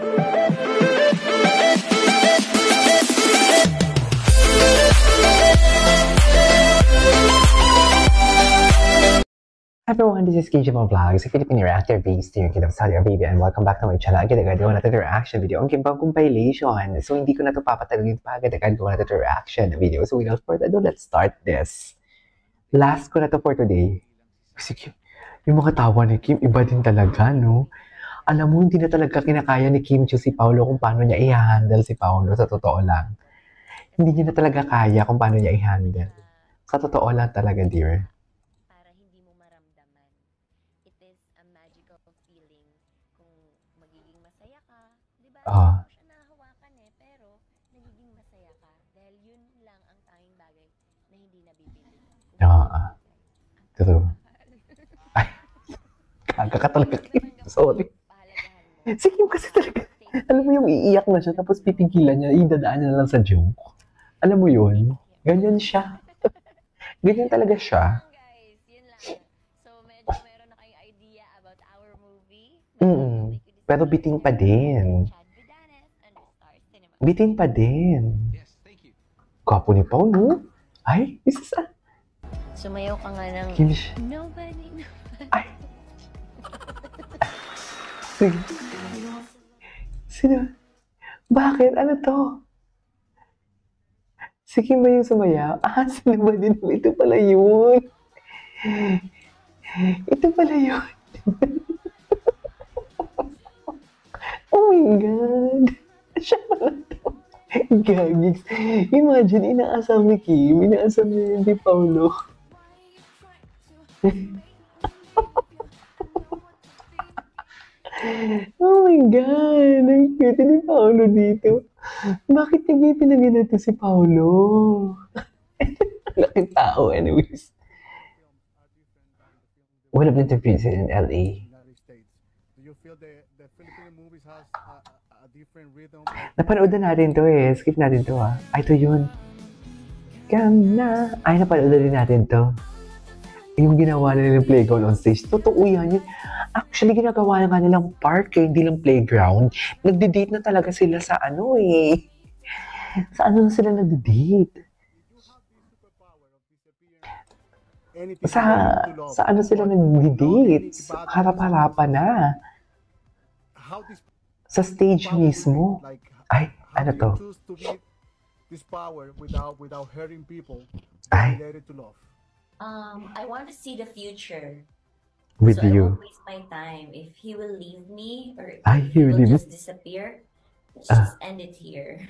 Everyone, this is KJMO Vlogs, a Philippine reactor based here in Kingdom, Saudi Arabia, and welcome back to my channel. Agad-agad gawa natin yung reaction video. Ang kimbang compilation. So, hindi ko na ito papatagin pa. Agad-agad gawa natin yung reaction video. So, without further ado, let's start this. Last ko na to for today. Sige, yung mga tawa ni Kim, iba din talaga, no? Alam mo, hindi na talaga kinakaya ni Kim Chiu si Paolo kung paano niya i-handle si Paolo, sa totoo lang. Hindi niya na talaga kaya kung paano niya i-handle. Sa totoo lang talaga, dear. Siya nahahawakan pero nagiging masaya ka dahil yun lang ang tanging bagay na hindi nabibili. True. Ay, kaga ka talaga, Kim. Sorry. Si Kim kasi talaga, alam mo yung iiyak na siya tapos pipigilan niya, idadaan niya na lang sa joke. Alam mo yun? Ganyan siya. Ganyan talaga siya. Guys, yun lang. So, medyo meron na kayong idea about our movie. Pero biting pa din. Bitin pa din. Yes, thank you. Gwapo ni Pao, no? Ay, isa sa... Sumayaw ka nga ng... Nobody. Ay! Sige. Sino? Bakit? Ano to? Sige ba yung sumayaw? Sino ba din? Ito pala yun. Ito pala yun. Oh my God. Siya pala to. Gagis. Imagine, inaasam ni Kim. Inaasam niya ni Paolo. Oh my God. Ang cute ni Paolo dito. Bakit niya pinaginato si Paolo? Laking tao, anyways. One of the interviews in LA. Do you feel the Filipino movies has a different rhythm? Napanood na natin to eh. Skip natin to ah. Ay, ito yun. Come na. Ay, napanood na rin natin to. Yung ginawa na nilang playground on stage. Totoo yan. Actually, ginagawa na nga nilang park eh. Hindi lang playground. Nagde-date na talaga sila sa ano eh. Sa ano na sila nagde-date? Sa ano sila nagde-date? Harap-harapan na. Sa stage mismo. Ay, ano to? This power without hurting people Ay. related to love. I want to see the future. With so you. I won't waste my time. If he will leave me or if Ay, he will really? just disappear, let's just end it here.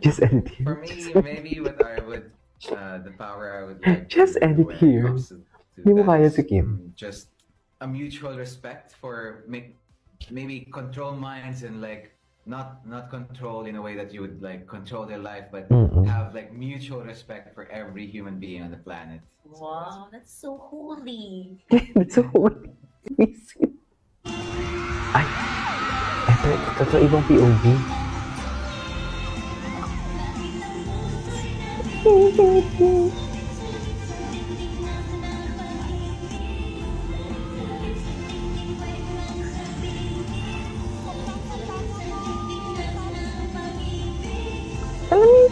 Just end it here. For me, maybe what I would, the power I would like Just to end it when here. comes to Hindi mo that kaya is, si Kim. Just a mutual respect for maybe control minds and like not control in a way that you would like control their life, but have like mutual respect for every human being on the planet. Wow, that's so holy. That's so holy. Ay, ito ibang POV.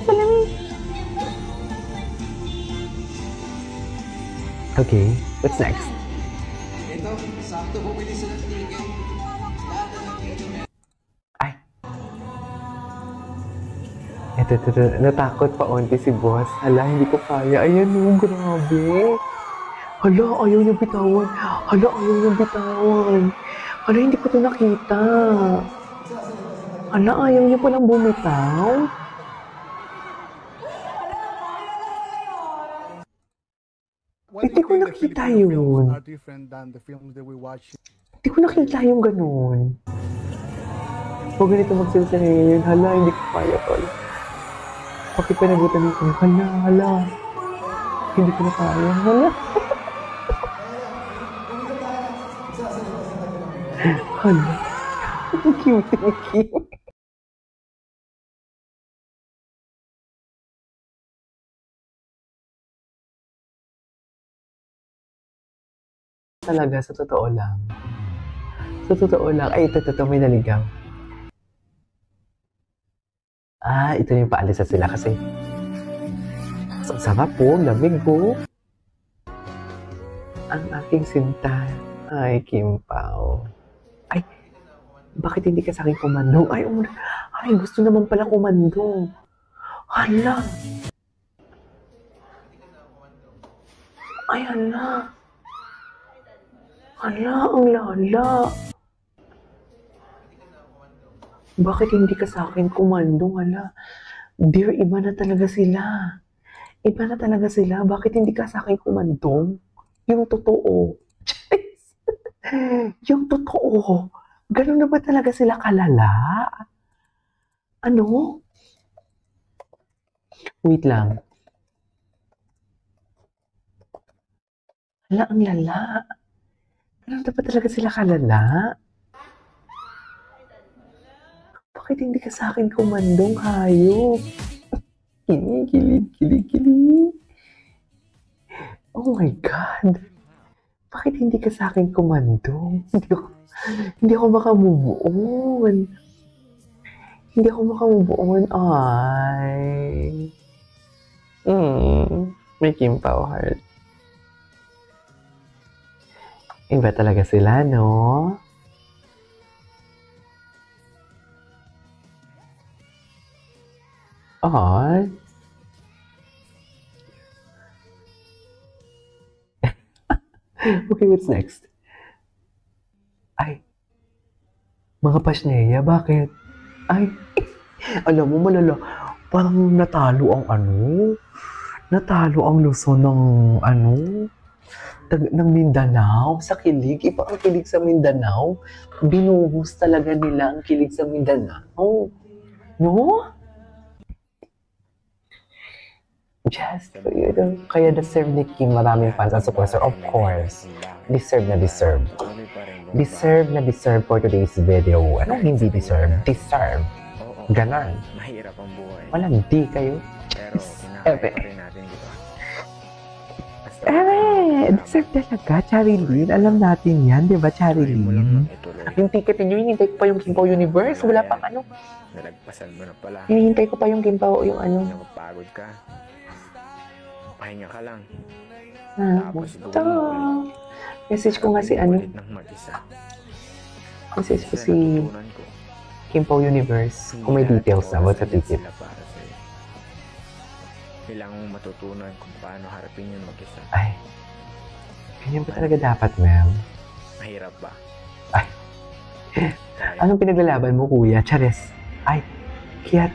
Salamin. Okay, what's next? Ito, sakto bumili sila ng ticket. Ay. Ito. Natakot pa onti si boss. Hala, hindi ko kaya. Ayan o, grabe. Hala, ayaw niyang bitawan. Hala, hindi ko ito nakita. Hala, ayaw niya palang bumitaw. Hindi ko nakita yun. Are different than the films that we watch. Hindi ko nakita yung ganun. Huwag ganito magsalita ngayon. Hala, hindi ko kaya tol. Bakit panagutan ko? Hala. Hindi ko na kaya. Hala. Hala. Ang cute ni Kim. Talaga, sa totoo lang. Ay, ito, may naligaw. Ito yung paalisa sila kasi ang sarap po, lamig po. Ang aking sinta. Ay, Kim Pao. Ay, bakit hindi ka sa akin kumandong? Ay, gusto naman pala kumandong. Hala. Ay, hala. Hala, ang lala. Bakit hindi ka sa akin kumandong? Hala. Dear, iba na talaga sila. Iba na talaga sila. Bakit hindi ka sa akin kumandong? Yung totoo. Yung totoo. Ganun na ba talaga sila kalala? Ano? Wait lang. Hala, ang lala. Ganun na ba talaga sila kalala? Bakit hindi ka sa akin kumandong, hayop? Kilig. Oh my God. Bakit hindi ka sa akin kumandong? Hindi ako makamove on. Hindi ako makamove on. Ay. May Kim Pao heart. Iba talaga sila, no? Ay. Okay, what's next? Ay. Mga pasneya, bakit? Ay. Alam mo, malala. Parang natalo ang Natalo ang Luzon ng ng Mindanao sa kilig. Iba ang kilig sa Mindanao. Binuhos talaga nila ang kilig sa Mindanao. No? Just, kaya deserve ni Kim maraming fans at supporter. Of course, deserve na deserve. Deserve na deserve for today's video. Anong hindi deserve? Deserve. Ganon. Mahirap ang buhay. Walang di kayo. Pero kinakaya pa rin natin, di ba? Deserve talaga, Charilyn. Alam natin yan, di ba, Charilyn? Yung ticket ninyo, hinihintay ko pa yung Kim Pao Universe. Wala pang Nalagpasan mo na pala. Hinihintay ko pa yung Kim Pao, yung Napapagod ka. Pahinga ka lang. Tapos message ko nga si Message ko si Kim Pao Universe kung may details na about sa ticket. Kailangan mong matutunan kung paano harapin yun mag-isa. Ay, ganyan ba talaga dapat, ma'am? Mahirap ba? Ay, anong pinaglalaban mo, kuya? Chares. Ay, kiyat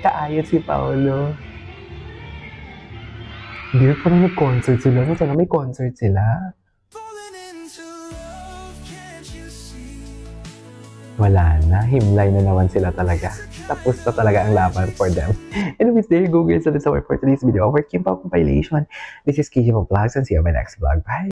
kaayot si Paolo. Hindi, parang nag-concert sila. Sana may concert sila. Wala na. Himlay na naman sila talaga. Tapos na talaga ang laban for them. Anyways, there you go guys. So that's all for today's video. For Kim Pao compilation. This is KJ Vlogs and see you on my next vlog. Bye!